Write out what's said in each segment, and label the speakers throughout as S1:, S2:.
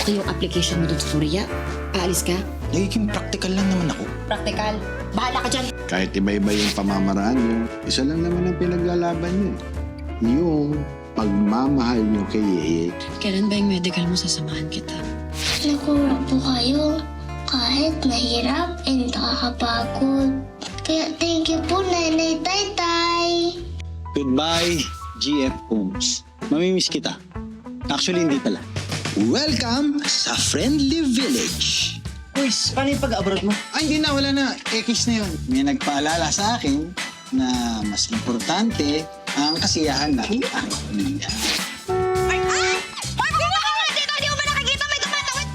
S1: Ito yung application mo dun sa Korea. Aalis ka?
S2: Nagiging practical lang naman ako.
S1: Practical. Bahala ka dyan.
S3: Kahit iba-iba yung pamamaraan nyo, isa lang naman ang pinaglalaban nyo. Yung pagmamahal nyo kay Yeye.
S1: Kailan ba yung medical mo, sasamahan kita?
S4: Nakuha po kayo kahit mahirap and nakakapagod. Kaya thank you po, Nanay Taytay.
S2: Goodbye, GF Homes. Mamimiss kita. Actually, hindi pala. Welcome sa Friendly Village. Uy, paano yung pag-abroad mo? Ay, hindi na. Wala na. Ekis na yun. May nagpaalala sa akin na mas importante ang kasiyahan ng aking pamilya.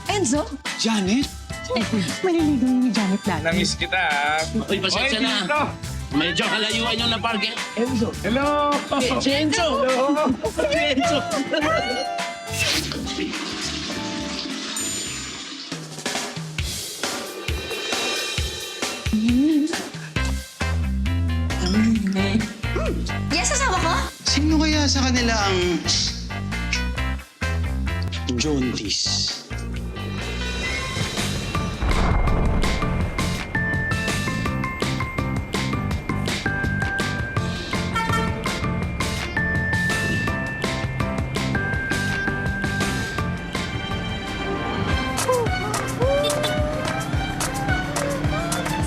S1: Enzo?
S2: Janet?
S1: Maliligaw ni Janet natin.
S5: Namiss kita, ha?
S6: Uy, pasensya
S5: Oy,
S6: na.
S5: Tito!
S6: Medyo kalayuan yung na-parking.
S5: Hello!
S6: Si Enzo! Si Enzo!
S4: Yes, asawa ko?
S2: Sino kaya sa kanila ang jaundice?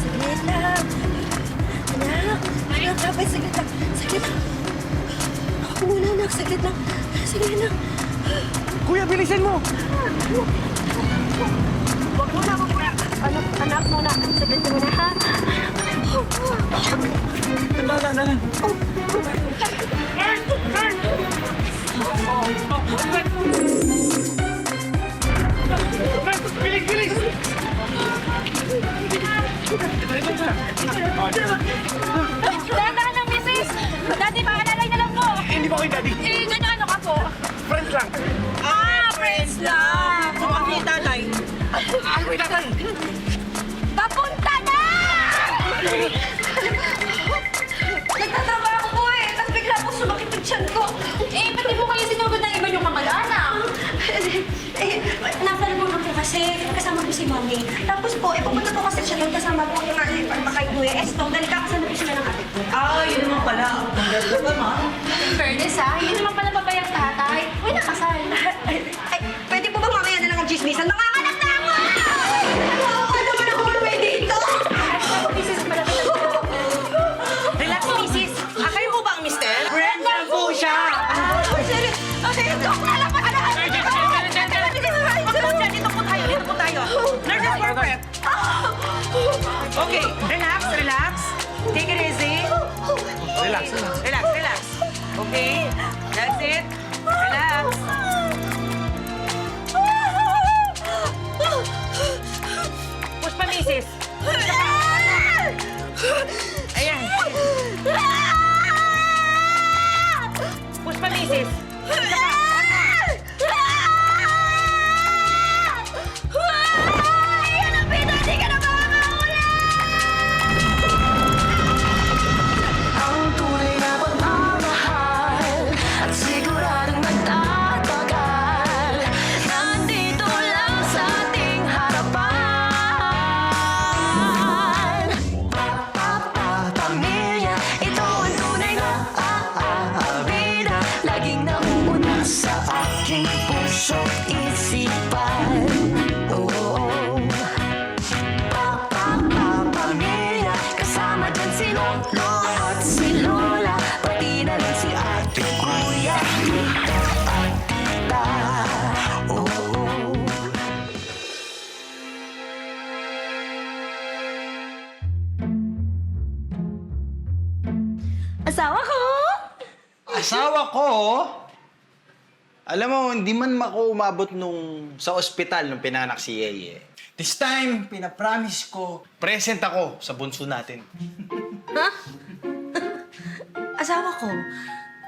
S7: Saglit lang. Anak, anak, dapat saglit lang. Saglit lang. Ako muna, anak. Saglit lang. Sige, anak.
S5: Kuya, bilisan mo!
S7: Huwag muna, huwag muna. Anak, anak muna. Saglit ka muna, ha?
S5: Bilis!
S7: Dahan-dahan lang, misis. Daddy, paalalay na lang po.
S5: Hindi ba kayo, Daddy?
S7: Eh, ganyan ano ka po?
S5: Friends lang.
S7: Friends lang.
S5: Ay, wait, tatay!
S7: Papunta na! Nagtatrabaho po eh. Tapos bigla po sumakit yung tiyan ko. Eh, ba't di po kayo sinugod ng iba yung kamag-anak? Nasa lubong po kasi kasama po si Mommy. Tapos po, pupunta po kasi siya doon kasama po yung pagpakain Kuya Estong dahil kakasama po sila ng ate ko.
S8: Yun naman pala. Ang ganda naman.
S7: In fairness hindi naman pala babayang tatay. Uy, nakasal.
S8: Ay, pwede po ba mamaya na lang ang chismisan? Nanganganak na ako! Ano naman ako may dito?
S7: Misis, malapit na po. Relax, misis.
S8: Kayo po ba ang mister?
S7: Brenda po siya.
S8: Serious? Okay, joke na lang. Dito po tayo. Dito po tayo. Nurses for prep. Okay, relax, relax. Take it easy.
S5: Relax.
S8: Relax, relax. Okay, that's it. Relax. Push pa, misis. Ayan. Push pa, misis.
S9: Ang tunay na pagmamahal at siguradong magtatagal. Nandito lang sa ating harapan. Pamilya, ito ang tunay na vida. Laging nauuna sa aking puso't isipan. Pamilya, kasama dyan si Lolo at si Lola, pati na rin si ate, kuya, tito at tita.
S7: Asawa ko?
S2: Asawa ko? Alam mo, hindi man ako umabot sa ospital nung pinanak si Yeye. This time, pinapromise ko, present ako sa bunso natin.
S7: Ha? Asawa ko,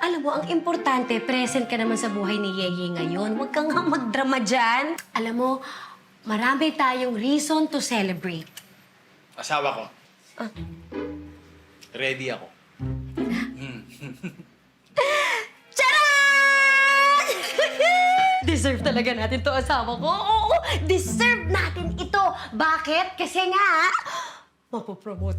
S7: alam mo, ang importante, present ka naman sa buhay ni Yeye ngayon. Huwag kang nga magdrama dyan. Alam mo, marami tayong reason to celebrate.
S2: Asawa ko. Ready ako.
S7: Charan! deserve talaga natin to, asawa ko. Oo, deserve natin ito. Bakit? Kasi nga, mapopromote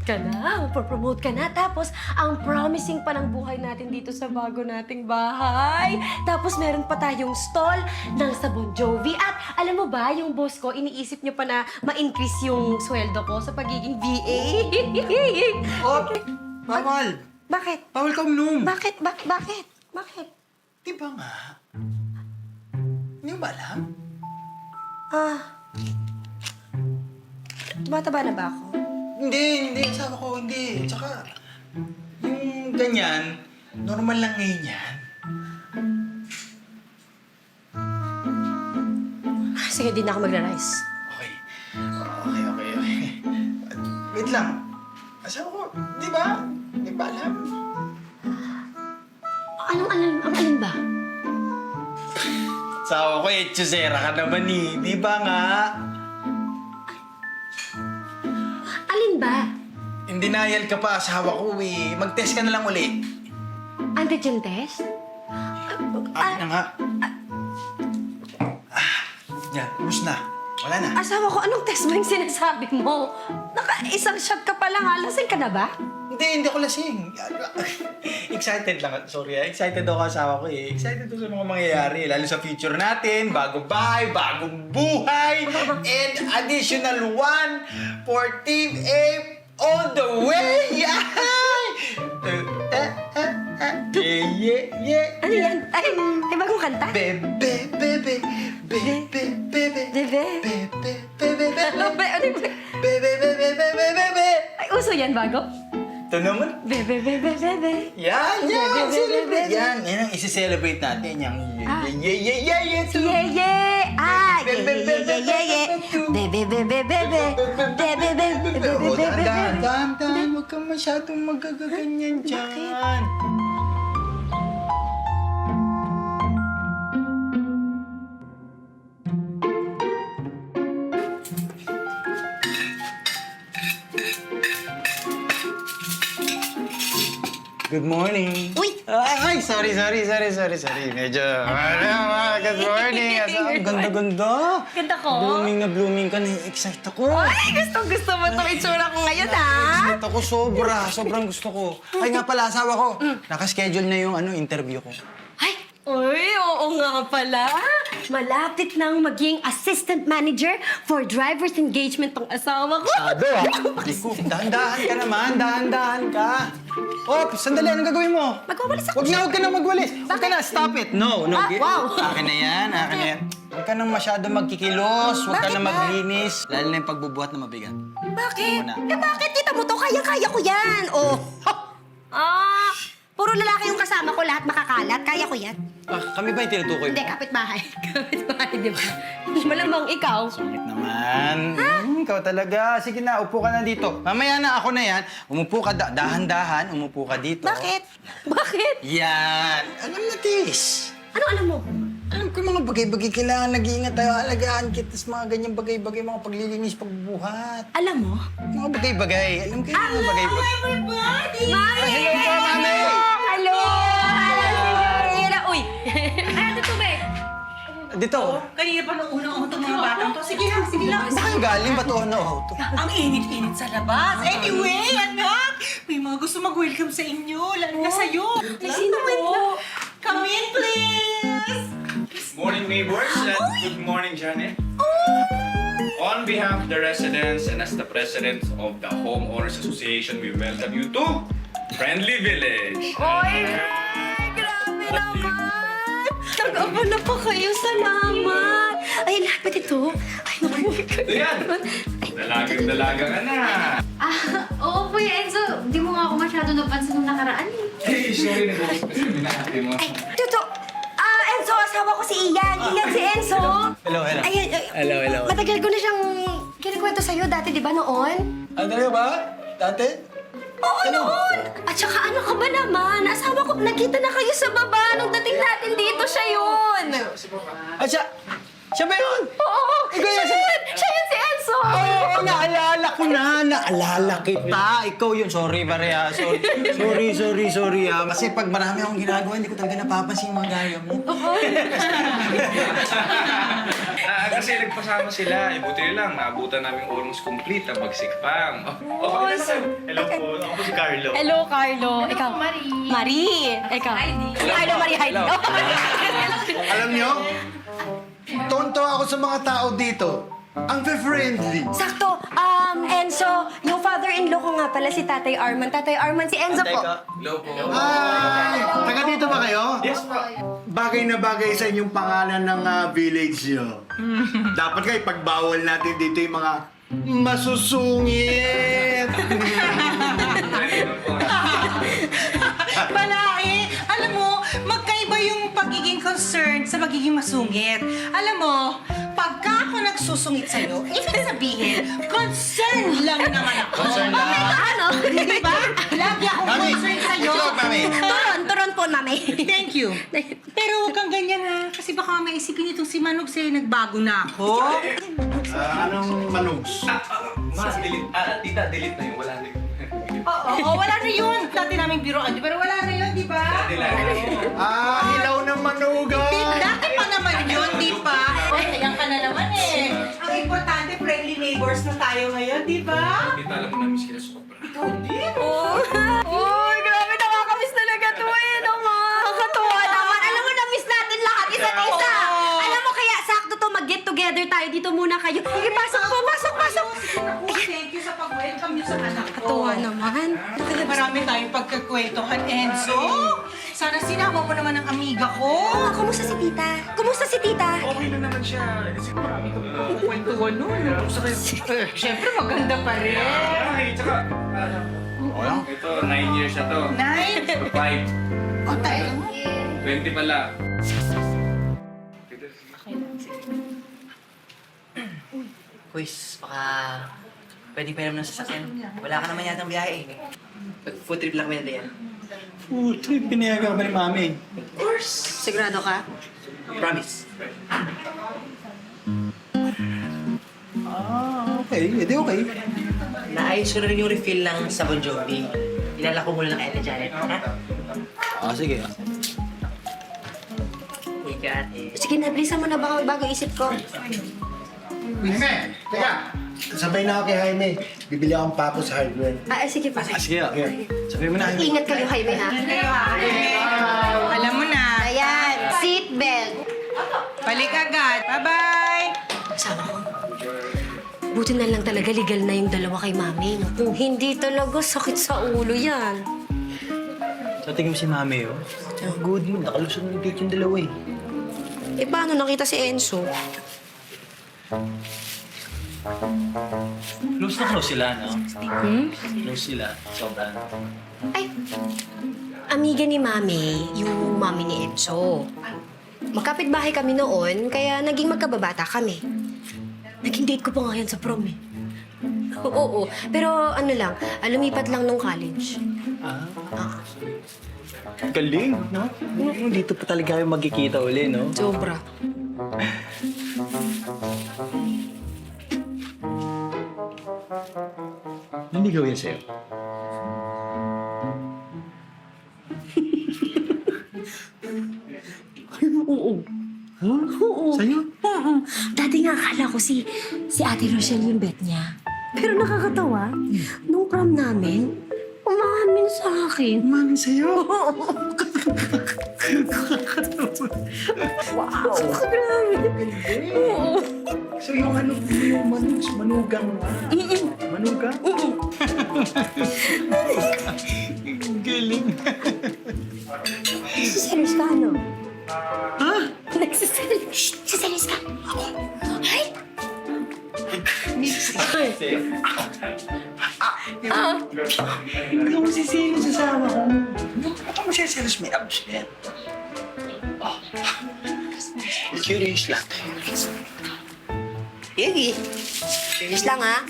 S7: ka na. Tapos, ang promising pa ng buhay natin dito sa bago nating bahay. Tapos, meron pa tayong stall ng sa Bon Jovi. At alam mo ba, yung boss ko, iniisip niya pa na ma-increase yung sweldo ko sa pagiging VA.
S5: Oh, bawal.
S7: Bakit?
S5: Bawal ka uminom.
S7: Bakit? Bakit?
S5: Di ba nga? Hindi mo ba alam?
S7: Bata ba na ba ako?
S5: Hindi. Asawa ko, hindi. Tsaka, yung ganyan, normal lang ngayon yan.
S7: Sige, di na ako magra-rice.
S5: Okay. Wait lang. Asawa ko, di ba? Di ba alam?
S7: Ang alin ba?
S5: Asawa ko, Chusera ka naman eh. Di ba nga?
S7: Alin ba?
S5: In denial ka pa, asawa ko eh. Mag-test ka na lang uli.
S7: Antigen test?
S5: Na nga. Yan, ubus na. Wala na.
S7: Asawa ko, anong test ba yung sinasabi mo? Isang shot ka pa lang, lasing ka na ba?
S5: Hindi ako lasing. Excited lang. Sorry excited ako asawa ko eh. Excited ako sa mga mangyayari. Lalo sa future natin, bagong bahay, bagong buhay, and additional one for Team A all the way! Yeah.
S7: Ano yan? Ay, bagong kanta?
S5: Bebe.
S7: Bebe? Ano ba? Ay, uso yan, bago?
S5: Ito naman.
S7: Bebe.
S5: Yan. Celebrate. Yan ang isi-celebrate natin. Yung yeah. Dahan. Huwag kang masyadong magagaganyan dyan. Good morning.
S7: Uy!
S5: Ay, sorry. Medyo, good morning. Ang ganda-ganda.
S7: Ganda ko?
S5: Blooming ka na. Excite ako.
S7: Ay, gusto mo itong itsura ko ngayon, ha?
S5: Excite ako, sobrang gusto ko. Ay nga pala, asawa ko. Nakaschedule na yung interview ko.
S7: Ay, oo nga pala. Malapit nang maging assistant manager for driver's engagement tong asawa ko.
S5: Dahan-dahan ka naman, dahan-dahan ka. Oh, sandali, anong gagawin mo?
S7: Magwawalis ako.
S5: Huwag ka na magwalis. Huwag ka na, stop it. No.
S7: wow.
S5: Akin na yan. Huwag ka nang masyado magkikilos. Huwag ka
S7: Bakit
S5: na
S7: ba?
S5: maglinis. Lalo na yung pagbubuhat na mabigat.
S7: Bakit?
S5: Muna.
S7: Bakit? Kita mo to, kaya ko yan. Oh. Puro lalaki yung kasama ko, lahat makakalat. Kaya ko yan.
S5: Kami ba yung tinutukoy mo?
S7: Hindi, kapitbahay. Kapitbahay, di ba? Malamang ikaw.
S5: Sungit naman. Ikaw talaga. Sige na, upo ka na dito. Mamaya na, ako na yan. Umupo ka, dahan-dahan, umupo ka dito.
S7: Bakit?
S5: Yan. Alam na, Tis.
S7: Ano alam mo?
S5: Alam ko yung mga bagay-bagay kailangan nag-iingat tayo. Alagaan kita sa mga ganyang bagay-bagay, mga paglilinis, pagbubuhat.
S7: Alam mo?
S5: Mga bagay-bagay. Alam ko yung mga bagay-bagay.
S7: Mami!
S5: Hello po, Mami!
S7: Hello! Uy! Ay, tubig!
S5: Dito.
S8: Kanina pa nung unang itong mga batang to. Sige lang.
S5: Saan galing ba ito?
S8: Ang init-init sa labas. Anyway, anak, may mga gusto mag-welcome sa inyo. Lalo na sa'yo.
S7: Sino po?
S8: Come in, please.
S10: Morning, neighbors, and good morning, Janet. On behalf of the residents and as the president of the Homeowners Association, we welcome you to Friendly Village.
S7: Grabe naman! Nag-aba na pa kayo. Salamat! Ay, lahat ba dito? Ay, naku.
S10: Ito yan. Dalagang-dalaga ka na.
S1: Oo, Kuya Enzo. Di mo nga ako masyado napansin nung nakaraan eh.
S10: Hey, sorry, nag-uusap mo.
S7: Tuto! Enzo, asawa ko si Ian. Ian si Enzo.
S5: Hello.
S7: Ayan,
S5: Hello.
S7: matagal ko na siyang kinikwento sa'yo dati, di ba, noon?
S5: Talaga ba? Dati?
S7: Oo, noon! At saka ano ka ba naman? Asawa ko, nakita na kayo sa baba nung dating natin dito. Siya yun!
S5: Siya ba yun?
S7: Oo!
S5: Ikaw yan,
S7: Siya yun si Enzo!
S5: Oo, naalala ko na, naalala kita. Ikaw yun. Sorry, pare ha. Sorry ha. Kasi pag marami akong ginagawa, hindi ko talaga napapansin yung mga gaya mo.
S10: Kasi nagpasama sila. Buti lang, naabutan namin almost complete ang pagsikpang. Hello po, ako po si Carlo.
S7: Hello, Carlo. Ikaw?
S1: Marie.
S7: Marie. Ikaw?
S1: Heidi.
S7: Carlo, Marie, Heidi.
S3: Alam niyo, tonto ako sa mga tao dito. Ang friendly.
S7: Sakto. Enzo, yung father-in-law ko nga pala si Tatay Arman. Tatay Arman, si Enzo po.
S10: Hello po.
S3: Ay, taga dito ba kayo?
S10: Yes po.
S3: Bagay na bagay sa inyong pangalan ng village niyo. Dapat kayo pagbawal natin dito yung mga masusungit.
S8: Balae, alam mo, magkaiba yung pagiging concerned sa magiging masungit. Alam mo, pagka ako nagsusungit sa'yo, ibig sabihin, concerned lang naman ako.
S5: Concerned lang.
S8: Ano? Di ba? Lagi akong
S5: Mami,
S8: concerned sa'yo.
S5: ito, Mami.
S7: Turon po, mami.
S8: Thank you. Pero huwag kang ganyan ha, kasi baka maisipin itong si Manong sa'yo, nagbago na ako.
S3: Anong manugs?
S10: Tita, delete na yun. Wala na yun.
S8: Oo, wala na yun. Dati naming biroan, pero wala na yun, di ba?
S3: Hilaw ng manuga.
S8: Dati pa naman yun, di ba? Ayan ka na naman eh. Ang importante, friendly neighbors na tayo ngayon, di ba?
S10: Tita, alam mo namin sila sobra.
S7: Uy, grabe, nakakamiss talaga to eh, naman. Nakakatuwa naman. Alam mo, na-miss natin lahat isa't isa. Alam mo, kaya sakto to, mag-get together tayo. Dito muna kayo. Sige, pasok po, pasok.
S8: Thank you sa pag-welcome niyo sa anak ko.
S7: Nakakatuwa naman.
S8: Marami tayong pagkakwentuhan, Enzo. Sana sinama mo naman ang amiga ko.
S7: Oh, kumusta si tita? Kumusta si tita?
S10: Okay lang naman siya.
S8: Kwentuhan nun. Siyempre, maganda pa rin.
S10: Ay, tsaka, ito, 9 years na to.
S8: 9?
S10: 5.
S8: O, tayo.
S10: 20 pala.
S11: Quiz, baka pwede pa naman ng sasakyan. Wala ka naman yata ng biyahe eh. Food trip lang kami na yan.
S5: Food trip, pinayagan ka ba ni Mami?
S11: Of course.
S7: Sigurado ka?
S11: Promise.
S5: Okay. Edi okay.
S11: Naayos ko na rin yung refill ng sa Bon Jovi. Ilala ko muna ng Ella Janet, ha?
S5: Sige.
S11: Thank you, ate.
S7: Sige na, bilisan mo na bago isip ko.
S3: Jaime, teka. Sabay na ako kay Jaime. Bibili akong papo sa hardware.
S7: Sige pa.
S5: Sige. Sabihin mo na.
S7: Ingat kayo, Jaime, ha?
S8: Alam mo na.
S7: Ayan, seatbelt.
S8: Balik agad. Bye-bye.
S7: Sama ko. Buti na lang talaga legal na yung dalawa kay Mami. No? Kung hindi talaga, sakit sa ulo yan.
S5: Sa tingin mo si Mami, oh. Good mo. Nakalusot ng date yung dalawa eh.
S7: Eh, paano nakita si Enzo?
S6: Close na close sila, no? Close sila. Sobrang.
S7: Ay, amiga ni Mami, yung Mami ni Enzo. Magkapit-bahay kami noon, kaya naging magkababata kami. Naging date ko pa nga yan sa prom eh. Oo, pero ano lang, lumipat lang nung college.
S5: Galing, no? Dito pa talaga kayo magkikita uli, no?
S7: Sobra.
S5: Nandigaw yan sa'yo.
S7: Oo.
S5: Huh?
S7: Oo.
S5: Sa'yo?
S7: Oo. Dati nga akala ko si Ate Rochelle yung bet niya. Pero nakakatawa, nung prom namin, umamin sa akin.
S5: Umamin sa'yo?
S7: Wow! Grabe. Oo.
S5: So yung ano, yung manugang nga. Manugang? Galing.
S7: Nagsiselos ka, ano?
S5: Ha?
S7: Nagsiselos. Nagsiselos ka. Ay!
S5: Hindi ako sisilis sa sama ko. Baka mo siya selos may abs yan. Curious lang.
S7: Yagi. Serious lang, ha?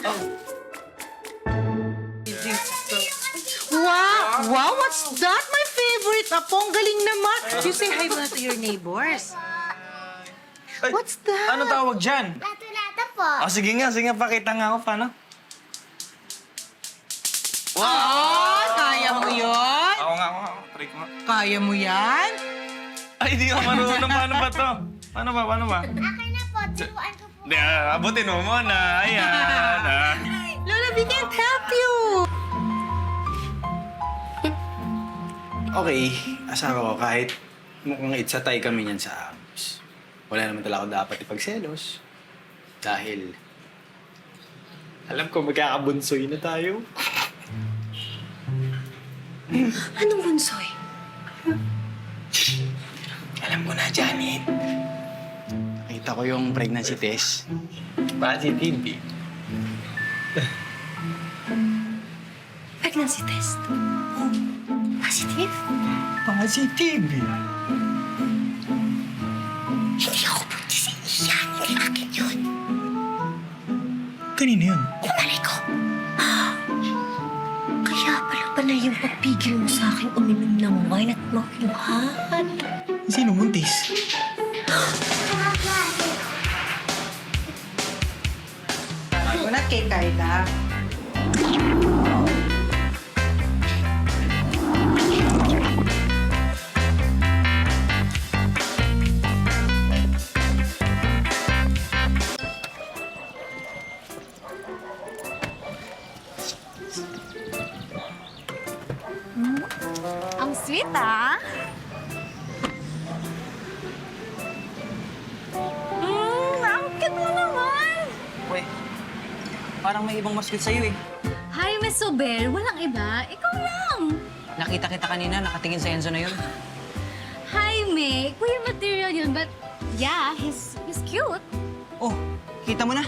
S8: Wow! Wow, what's that? My favorite. Apong galing naman. You say hi muna to your neighbors. What's that?
S5: Ano tawag dyan?
S4: Lato-lato po.
S5: Sige nga, pakita nga ako paano.
S8: Kaya mo yun?
S10: Ako nga. Try ko nga.
S8: Kaya mo yan?
S10: Ay, di ka marunong. Paano ba to? Paano ba?
S4: Akin na po, turuan ko po.
S10: Di, abutin mo muna. Ayan.
S8: Lola, we can't help you.
S5: Okay, asawa ko kahit mukhang itsatay kami niyan sa Amos. Wala naman talaga dapat ipagselos. Dahil alam ko magkakabunsoy na tayo.
S7: Anong bunsoy?
S5: Alam ko na, Janet. Nakita ko yung pregnancy test. Positive.
S7: Pregnancy test. Positive?
S5: Positive.
S7: Hindi ako buntis. Yan, hindi akin yun.
S5: Kanina yun.
S7: Malay ko. Kaya pala yung pagpigil mo sa akin uminom ng wine at makiluhan.
S5: Sino muntis?
S8: Ako na kay Carla.
S1: Ang sweet, ah. Ang cute mo naman.
S11: Uy, parang may ibang mas cute sa'yo eh.
S1: Hi, Miss Sobel. Walang iba. Ikaw lang.
S11: Nakita kita kanina, nakatingin sa Enzo na yun.
S1: Hi, May. Queer material yun, but yeah, he's cute.
S11: Oh, kita mo na.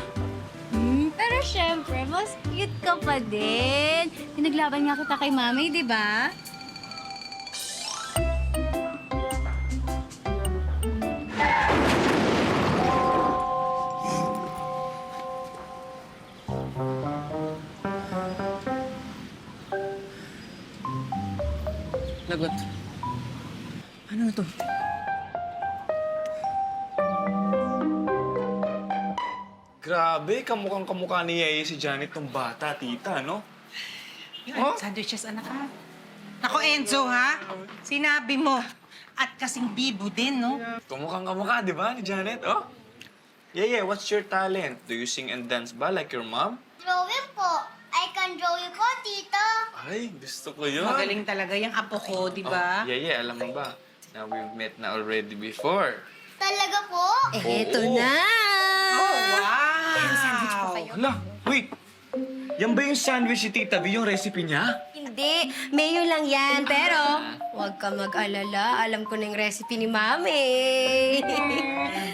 S1: Pero syempre, mas cute ka pa din. Pinaglaban nga kita kay Mami, di ba?
S11: Lagot. Ano na to?
S10: Grabe, kamukha ni Yeye si Janet tong bata, tita, no? Oh?
S8: Sandwiches, anak ha? Ako, Enzo, ha? Sinabi mo. At kasing bibo din, no?
S10: Kamukha, di ba, ni Janet, oh? Yeye, what's your talent? Do you sing and dance ba like your mom?
S4: Drawing po. I can draw you po, tito.
S10: Ay, gusto ko yun.
S8: Magaling talaga yung apo ko, di ba?
S10: Oh, Yeye, alam mo ba? Na we've met na already before.
S4: Talaga po?
S7: Eto
S10: Oo.
S7: na!
S8: Oh, wow!
S7: Sandwich po kayo.
S10: Hala, wait. Yan ba yung sandwich si Tita B, yung recipe niya?
S7: Hindi, mayo lang yan. Pero, huwag ka mag-alala. Alam ko na yung recipe ni Mami.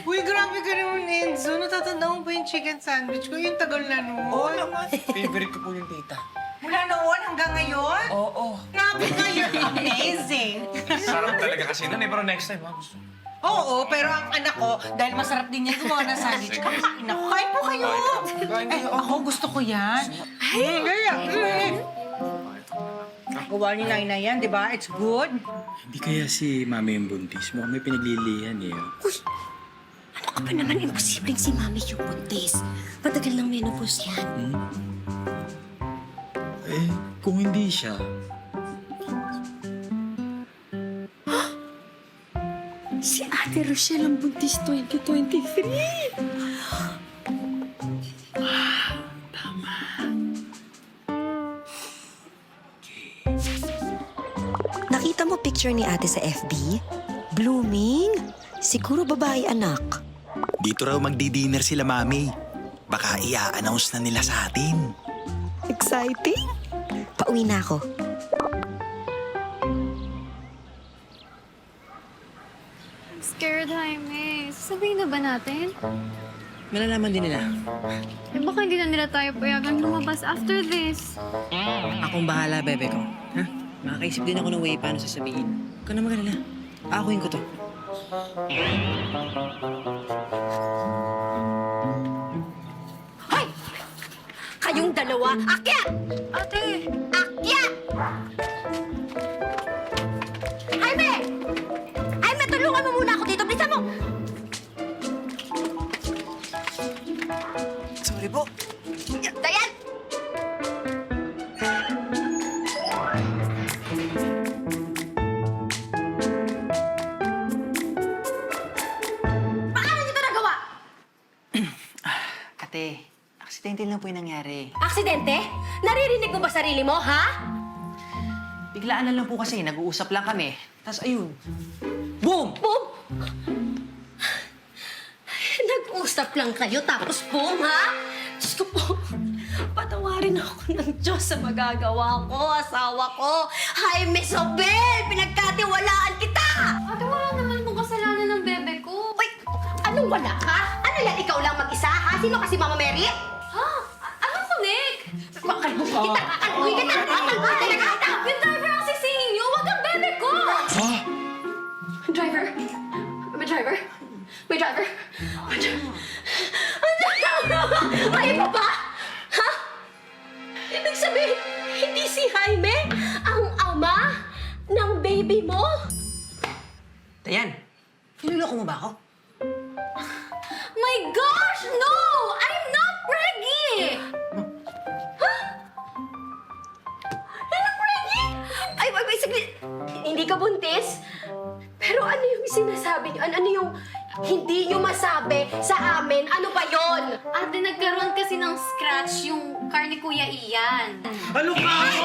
S8: Uy, grabe ka naman, Enzo. Natatanda mo ba yung chicken sandwich ko? Yung tagal na noon.
S10: Oo naman. Favorite ko po yung tita.
S8: Mula noon hanggang ngayon?
S10: Oo.
S8: Napaka amazing.
S10: Sarap talaga kasi nun eh, pero next time, ha? Gusto.
S8: Oo, pero ang anak ko, dahil masarap din yan gumawa ng sandwich, kakain ako. Kain po kayo!
S10: Kain
S8: Eh,
S10: kayo.
S8: ako gusto ko yan. Gawa ni Naina yan, di ba? It's good.
S5: Hindi kaya si Mami yung buntis. Mukhang may pinaglilihan eh.
S7: Uy! Ano ka ba naman? Imposibleng si Mami yung buntis. Matagal ng menopause yan.
S5: Eh, kung hindi siya,
S7: Si Ate Rochelle ang buntis 2023.
S12: Nakita mo picture ni ate sa FB? Blooming? Siguro babae anak.
S2: Dito raw magdi-dinner sila, Mami. Baka i-announce na nila sa atin.
S12: Exciting? Pauwi na ako.
S1: Scared, Jaime. Sasabihin na ba natin?
S11: Malalaman din nila.
S1: Eh, baka hindi na nila tayo payagan lumabas after this.
S11: Akong bahala, bebe ko. Ha? Makakaisip din ako ng way paano sasabihin. Huwag ka na mag-alala. Akuin ko to.
S7: Hoy! Kayong dalawa, akyat!
S1: Ate!
S7: Akyat! Jaime! Jaime, tulungan mo muna ako dito. Bilisan mo!
S11: Sorry po.
S7: Dayan!
S11: Aksidente lang po yung nangyari.
S7: Aksidente? Naririnig mo ba sarili mo, ha?
S11: Biglaan na lang po kasi, nag-uusap lang kami. Tapos ayun, boom!
S7: Boom! Nag-usap lang kayo, tapos boom, ha? Diyos ko po, patawarin ako ng Diyos sa magagawa ko, asawa ko. Jaime Sobel, pinagkatiwalaan kita!
S1: Ate, wala naman pong kasalanan ng bebe ko.
S7: Uy, anong wala, ha? Ano yan, ikaw lang mag-isa, ha? Sino kasi Mama Mary?
S1: Ha? Anong sunik?
S7: Kakalbuhin kita, kakalbuhin kita! Kakalbuhin talaga!
S1: Yung driver ang sisingin niyo, wag ang bebe ko!
S7: Driver? May driver? May driver? May driver? Ay, pa ba? Ha? Ibig sabihin, hindi si Jaime ang ama ng baby mo?
S11: Dayan, niloloko mo ba ako?
S1: My gosh, no! I'm not pregnant!
S7: Ay, saglit. Hindi ka buntis? Pero ano yung sinasabi niyo? Ano yung hindi niyo masabi sa amin? Ano ba yon?
S1: Ate, nagkaroon kasi ng scratch yung car ni Kuya Ian.
S5: Ano ka?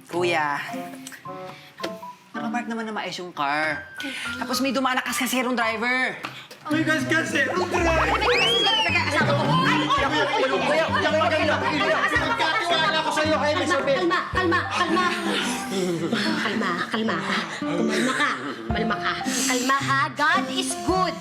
S11: Kuya, nakamark naman na maayos yung car. Tapos may dumaan na kaskasirong driver.
S5: May kasi. Nagkatiwala ko sa'yo, Jaime Sobel.
S7: Kalma. Kalma ka. Kumalma ka. Kalma ha. God is good.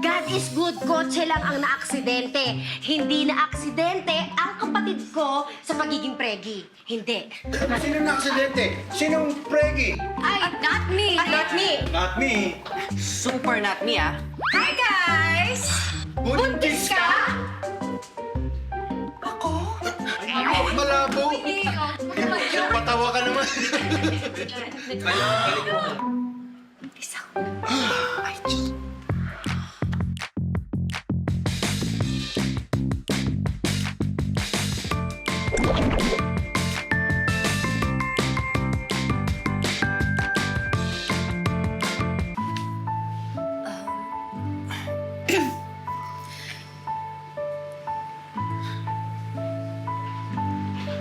S7: God is good. Kotse lang ang naaksidente. Hindi na-aksidente ang kapatid ko sa pagiging pregi. Hindi.
S3: Sino na aksidente? Sinong pregi?
S1: Ay, not me!
S7: Not me.
S5: Not me.
S11: Super not me, ah.
S1: Hi, guys!
S5: Buntis ka?
S3: Malabo. Patawa ka naman.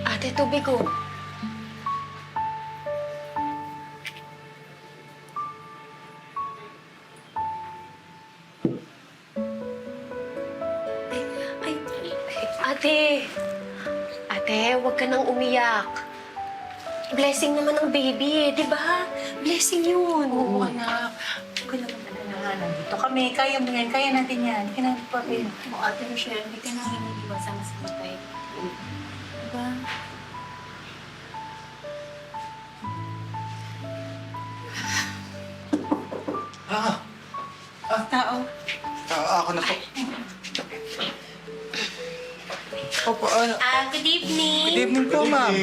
S7: Ate, tubig ko. Ate, huwag ka nang umiyak. Blessing naman ng baby eh, di ba? Blessing yun.
S8: Oo, anak. Huwag ka naman alala. Nandito kami. Kaya mo yan. Kaya natin yan. Hindi ka natin papel.
S1: Ate Rochelle, hindi ka nang iniiwasan sa patay. Diba?
S8: Tao.
S5: Ako na po. Opo,
S1: Good evening.
S5: good evening po, ma'am.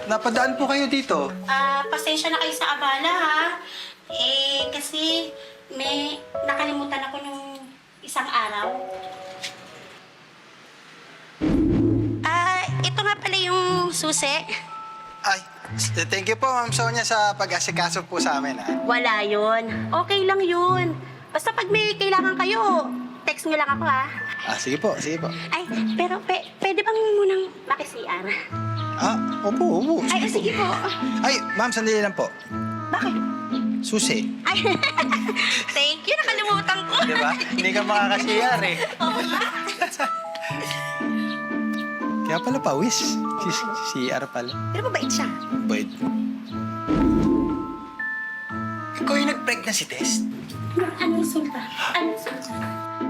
S5: Napadaan po kayo dito.
S4: Pasensya na kayo sa abala, ha? Kasi may nakalimutan ako nung isang araw. Ito nga pala yung susi.
S5: Ay, thank you po, Ma'am Sonia, sa pag-asikaso po sa amin, ha?
S4: Wala yun. Okay lang yun. Basta pag may kailangan kayo, text nyo lang ako, ha?
S5: Sige po, sige po.
S4: Ay, pero pwede bang munang makisian?
S5: Opo.
S4: Ay, sige po.
S5: Ay, ma'am, sandali lang po.
S4: Bakit?
S5: Susi.
S4: Ay, thank you. Nakalimutan ko.
S5: Di ba? Hindi ka makakasiyar, eh. Kaya pala pawis. Si CR pala.
S4: Pero mabait siya.
S5: Bait. Ikaw yung nag-pregnancy test?
S4: Anong sulta? Anong sulta?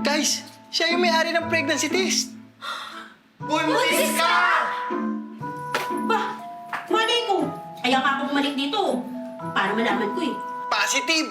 S5: Guys, siya yung may-ari ng pregnancy test. Buntis ka!
S4: Ba, malay ko. Kaya nga ako bumalik dito. Para malaman ko eh.
S5: Positive!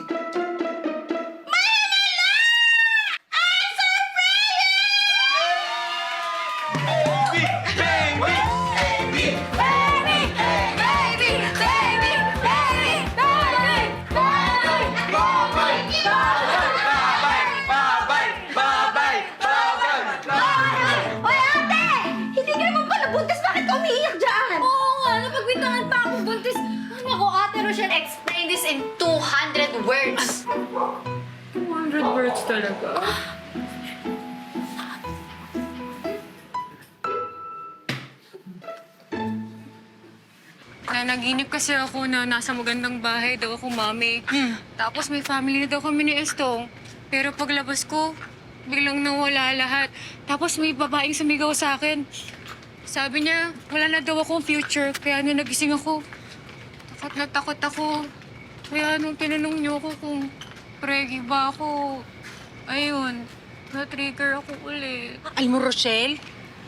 S7: Hoy, ate! Hindi ka naman pala buntis. Bakit ka umiiyak dyan?
S1: Oo nga, napagbintangan pa akong buntis. Naku, Ate Rochelle, explain this in 200 words. 200 words talaga?
S13: Nanaginip kasi ako na nasa magandang bahay daw ako, Mami. Tapos may family na daw kami ni Estong. Pero paglabas ko, biglang nawala lahat. Tapos may babaeng sumigaw sa akin. Sabi niya, wala na daw akong future. Kaya nung nagising ako, takot ako. Kaya nung tinanong niyo ako kung pregi ba ako, ayun, na-trigger ako ulit.
S8: Alam mo, Rochelle,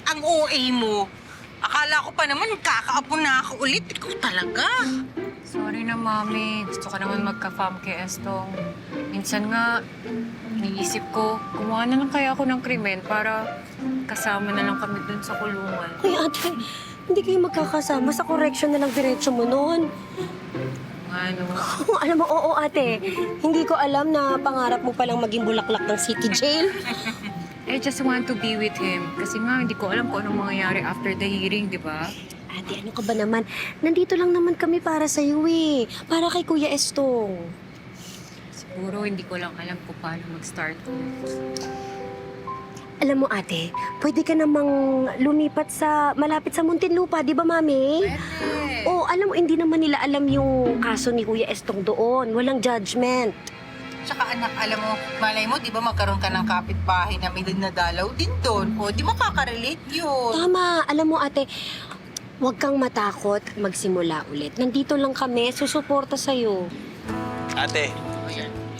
S8: ang OA mo. Akala ko pa naman kakaapo na ako ulit. Ikaw talaga.
S13: Sorry na, Mami. Gusto ko naman magka-fam kay Estong. Minsan nga, iniisip ko, gumawa na lang kaya ako ng krimen para kasama na lang kami dun sa kulungan.
S7: Ay, ate, hindi kayo magkakasama sa correction na lang diretso mo noon.
S13: Ano?
S7: Alam mo, oo, ate. Hindi ko alam na pangarap mo palang maging bulaklak ng city jail.
S13: I just want to be with him. Kasi nga, hindi ko alam kung anong mangyayari after the hearing, di ba?
S7: Ate, ano ka ba naman? Nandito lang naman kami para sa'yo eh. Para kay Kuya Estong.
S13: Siguro hindi ko lang alam kung paano mag-start.
S7: Alam mo, ate, pwede ka namang lumipat sa malapit sa Muntinlupa, di ba, Mami?
S8: Pwede.
S7: Oo, alam mo, hindi naman nila alam yung kaso ni Kuya Estong doon. Walang judgment.
S8: Tsaka anak, alam mo, malay mo, di ba magkaroon ka ng kapitbahay na may nadalaw din doon? O, di makarelate yun.
S7: Tama. Alam mo, ate, huwag kang matakot magsimula ulit. Nandito lang kami, susuporta sa'yo.
S2: Ate,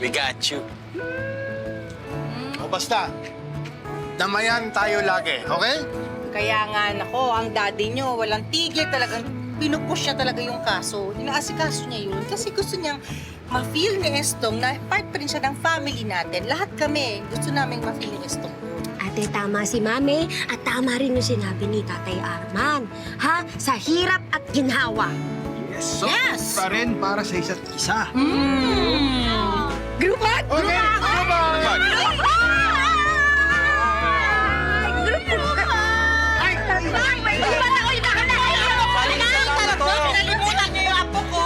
S2: we got you.
S3: O basta, damayan tayo lagi, okay?
S8: Kaya nga, nako, ang daddy nyo, walang tigil talagang pinupush niya talaga yung kaso. Inaasikaso niya yun kasi gusto niyang ma-feel ni Estong na part pa rin siya ng family natin. Lahat kami, gusto namin ma-feel ni Estong.
S7: Ate, tama si Mami at tama rin yung sinabi ni Tatay Arman. Ha? Sa hirap at ginhawa.
S3: Yes! So,
S8: Yes!
S3: pa rin para sa isa't isa.
S8: Grupat!
S3: Okay, grupat!
S8: Pinalimutan niyo yung apo ko?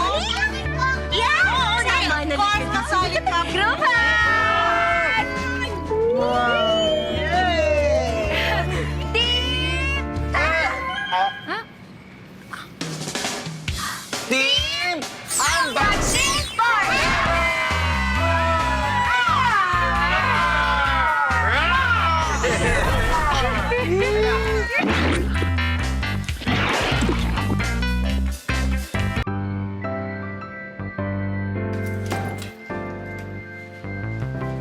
S8: Yeah!
S7: Sama na
S8: Of course, nasali ka.
S7: Grupat!
S2: Team Unboxing!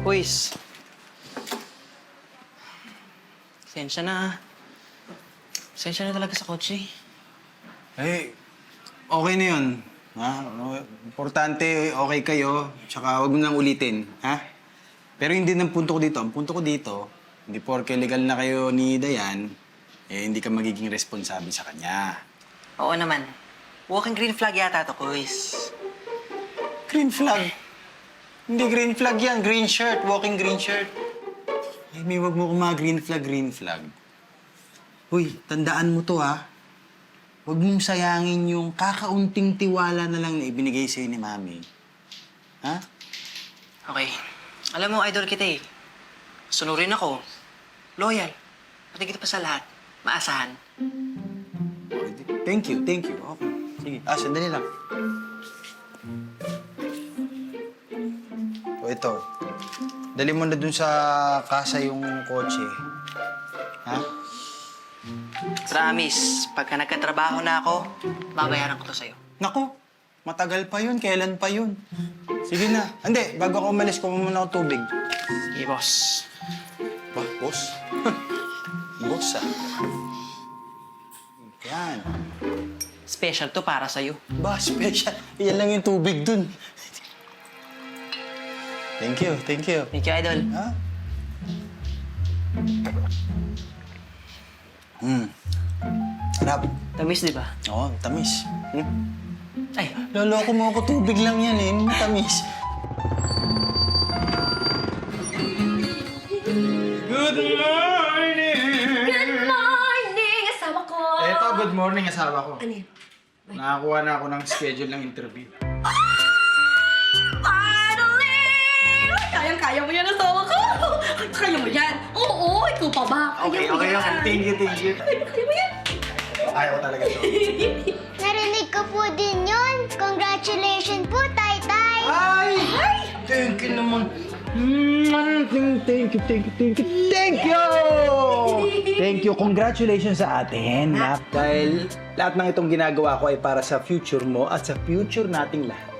S11: Boys. Sensya na. Sensya na talaga sa kotse.
S5: Eh, okay na yun. Ha? Importante, okay kayo. Tsaka huwag mo nang ulitin. Ha? Pero hindi ng punto ko dito. Ang punto ko dito, hindi porke legal na kayo ni Dayan, eh hindi ka magiging responsable sa kanya.
S11: Oo naman. Walking green flag yata to, boys.
S5: Green flag? Hindi green flag yan. Green shirt. Walking green shirt. Eh, may wag mo kuma green flag, green flag. Uy, tandaan mo to, ha? Huwag mong sayangin yung kakaunting tiwala na lang na ibinigay sa'yo ni Mami. Ha?
S11: Okay. Alam mo, idol kita eh. Sunurin ako. Loyal. Pati kita pa sa lahat. Maasahan.
S5: Thank you, thank you. Okay. Sige. Sandali lang. O, ito. Dali mo na dun sa kasa yung kotse. Ha?
S11: Promise, pagka nagkatrabaho na ako, babayaran ko to sa'yo.
S5: Naku, matagal pa yun. Kailan pa yun? Sige na. Hindi, bago ako umalis, kuha muna ako tubig.
S11: Sige, boss.
S5: Ba, boss? Boss, ah. Yan.
S11: Special to para sa'yo.
S5: Ba, special. Yan lang yung tubig dun. Thank you, thank you.
S11: Thank you, idol.
S5: Ha? Sarap.
S11: Tamis, di ba?
S5: Oo, tamis.
S11: Ay,
S5: Loloko mo ako, tubig lang yan eh. Tamis. Good morning!
S7: Good morning, asawa ko!
S5: Eto, good morning, asawa ko.
S7: Ano yun?
S5: Nakakuha na ako ng schedule ng interview.
S7: Kayang-kaya mo yan, asawa ko! Kaya mo yan! Oo, ikaw pa ba?
S5: Okay. Thank you.
S7: Kaya mo yan!
S5: Ayaw ko talaga to.
S4: Narinig ko
S14: ko po din yun. Congratulations po, Tay-Tay.
S5: Ay! Thank you naman. Thank you. Thank you. Congratulations sa atin, Nak. Dahil lahat ng itong ginagawa ko ay para sa future mo at sa future nating lahat.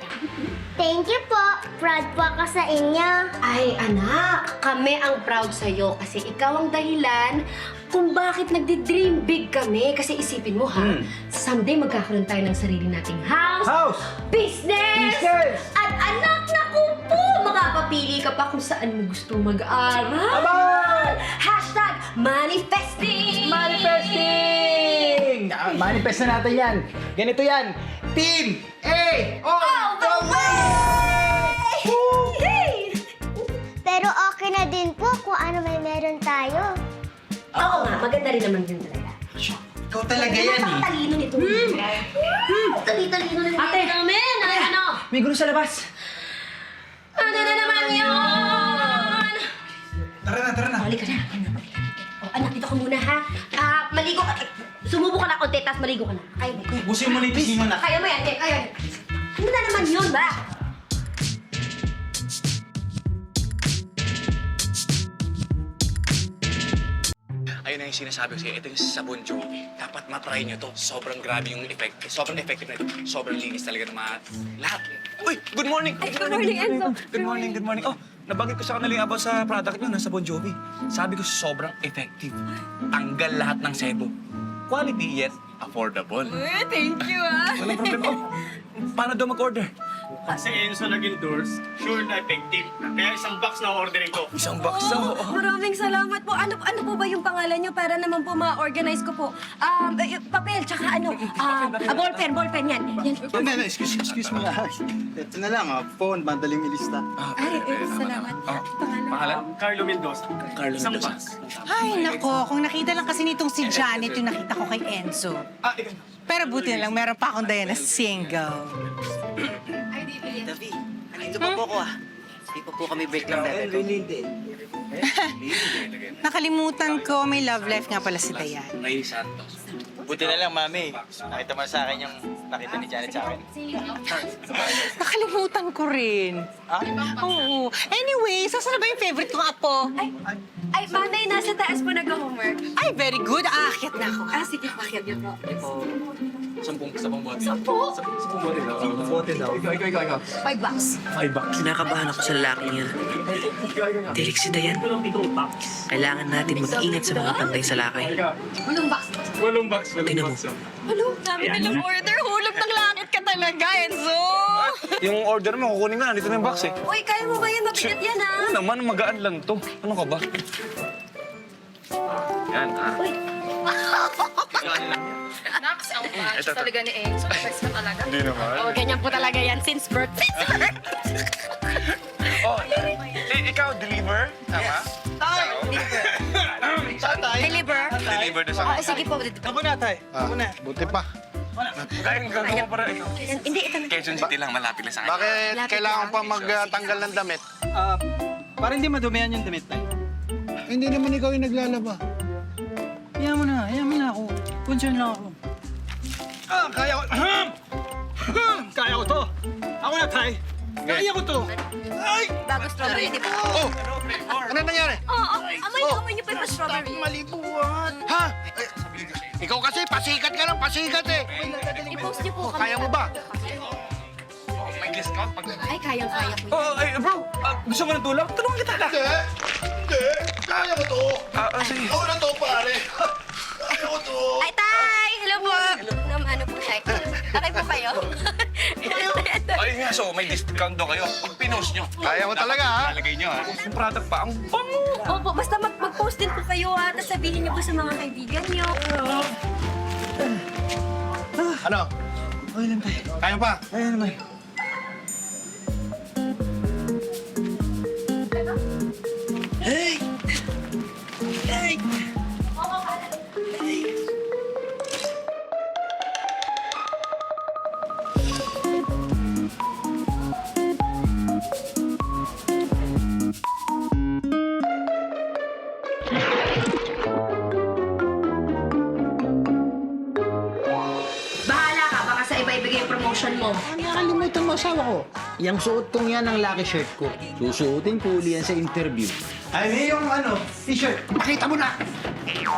S14: Thank you po. Proud po ako sa inyo.
S7: Ay, anak, kami ang proud sa'yo kasi ikaw ang dahilan kung bakit nagdi-dream big kami. Kasi isipin mo ha, someday magkakaroon tayo ng sarili nating house, business, at anak na po, makapapili ka pa kung saan mo gusto mag-aral. Hashtag manifesting!
S5: Manifesting! Manifest na natin yan. Ganito yan. Team A all the way!
S14: Pero okay na din po kung ano may meron tayo.
S7: Oo nga, maganda rin naman din talaga.
S5: Ikaw talaga yan eh.
S7: Talino nito. Talino na
S8: Ate!
S7: namin. Ano?
S8: May gulo sa labas.
S7: Ano na naman yun?
S5: Tara na.
S7: Halika na. Oh, anak, dito ka muna ha. Maligo ka. Sumubo ka na konti, tapos maligo ka na. Kaya mo.
S5: Busin mo na yung pising mo na.
S7: Kaya mo yan, kaya. Ano na naman yun ba?
S10: Ayun na yung sinasabi ko sa'yo. Ito yung sa Bon Jovi. Dapat matry nyo to. Sobrang grabe yung effect. Sobrang effective na ito. Sobrang linis talaga ng mga lahat. Uy! Good morning!
S7: Good morning, Enzo.
S10: Good morning. Oh, nabanggit ko sa kanila yung about sa product nyo, nasa Bon Jovi. Sabi ko, sobrang effective. Tanggal lahat ng sebo. Quality yet affordable.
S13: Thank you ah.
S10: Walang problem. Oh, paano daw mag-order?
S6: Kasi Enzo nag-endorse, sure na effective. Kaya isang box na orderin ko.
S10: Isang box daw.
S7: Maraming salamat po. Ano po ba yung pangalan nyo para naman po ma-organize ko po? Papel, tsaka ballpen yan.
S2: No, excuse me. Ito na lang, phone, madaling ilista.
S7: Salamat.
S10: Pangalan?
S6: Carlo Mendoza.
S10: Carlo
S6: Isang
S10: Mendoza.
S6: box.
S8: Ay, nako. Kung nakita lang kasi nitong si Janet yung nakita ko kay Enzo. Pero buti na lang, meron pa akong Diana single.
S11: Davi, nandito pa po ko ah. Hindi pa po kami break lang dati.
S8: Nakalimutan ko, may love life nga pala si Diana.
S10: Ray Santos.
S5: Buti na lang, Mami. Nakita mo sa akin yung nakita ni Janet sa akin.
S8: Nakalimutan ko rin. Oo. Anyway, saan na ba yung favorite kong apo?
S7: Ay, Manay, nasa taas po nag-homework.
S8: Ay, very good. Aakyat na ako.
S7: Sige, pakit niyo po.
S10: Sampung bote.
S7: Sampo?
S10: Sampung bote daw. Ikaw.
S7: $5.
S11: Kinakabahan ako sa lalaking yan. Derek si Dayan. Kailangan natin mag-ingat sa mga pantay sa lakay.
S10: Walong box.
S11: Tingnan mo.
S7: Hello, dami nilang order. Hulog ng langit ka talaga, Enzo.
S10: Yung order mo, kukunin ko na. Dito na yung box eh.
S7: Uy, kaya mo ba yan? Mabigat yan, ha?
S10: Oo naman, magaan lang to. Ano ka ba? Yan,
S7: Uy.
S13: Nax, ang match talaga ni Enzo. Best na talaga.
S10: Hindi naman.
S7: Oh, ganyan po talaga yan since birth.
S10: Oh, ikaw, deliver? Tama?
S7: Deliver?
S10: Deliver na sa
S7: Oo, sige po.
S5: Ako na, Tay. Ako na.
S3: Buti pa.
S10: Kaya gagawa para ikaw.
S7: Hindi, ito na.
S10: Quezon City lang, malapit lang sa akin.
S3: Bakit kailangan pa magtanggal ng damit?
S5: Para hindi madumihan yung damit, Tay.
S3: Hindi naman ikaw yung naglalaba.
S5: Hayaan mo na ako. Concern lang ako. Kaya ko. Kaya ko to. Ako na, Tay. Kaya ko to. Ay!
S7: Bago strawberry, di ba?
S3: Oh! Ano nangyari?
S7: Oo, amoy niyo pa yung strawberry.
S3: Malibuan. Ha? Ikaw kasi, pasikat ka lang, pasikat eh.
S7: I-post niyo po kami.
S3: Kaya mo ba?
S10: May discount pag...
S7: Ay, kayang-kaya po.
S10: Oh, ay, bro, gusto mo ng tulong? Tulungan kita ka.
S3: Hindi. Kaya ko to.
S10: Sige.
S3: Ako na to, pare. Kaya ko to.
S7: Ay, Tay! Hello po. Ano po, Tay? Okay po kayo?
S10: Ay nga, so may discount daw kayo. Pag pinost nyo.
S3: Kaya mo talaga, ha?
S10: Lalagay nyo, ha? Yung product pa, ang bango.
S7: Opo, basta mag-post din po kayo, ha? Tapos sabihin niyo po sa mga kaibigan niyo.
S3: Ano?
S5: Okay lang, Tay.
S3: Kaya pa?
S5: Kaya naman. Hey! Hey!
S7: Bahala ka, baka sa iba ibigay occasion mo?
S2: Nakalimutan mo asawa ko. Yang suot kong yan ang lucky shirt ko. Susuotin ko uli yan sa interview.
S5: Ay, may yung t-shirt.
S2: Pakita mo na!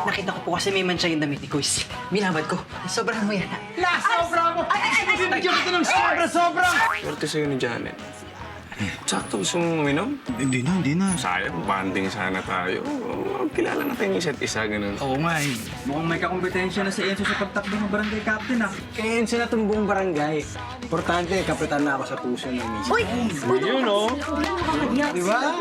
S11: Nakita ko po kasi may mancha yung damit ni Kuis. Binabad ko. Sobrahan mo yata.
S5: Sobra mo!
S2: Bibigyan kita ng sobra!
S10: Swerte sa'yo ni Janet. Sakto gusto mong uminom?
S5: Hindi na.
S10: Sayang, banding sana tayo. Kilala na kayo isa't isa, ganun.
S5: Oo nga eh. Mukhang may kakompetensya na si Enzo sa pagtakbo ng barangay captain ah.
S2: Kaya yun sila itong buong barangay. Importante, kapitan na ako sa puso ng misis.
S7: Uy!
S10: Yun, oh.
S2: Di ba?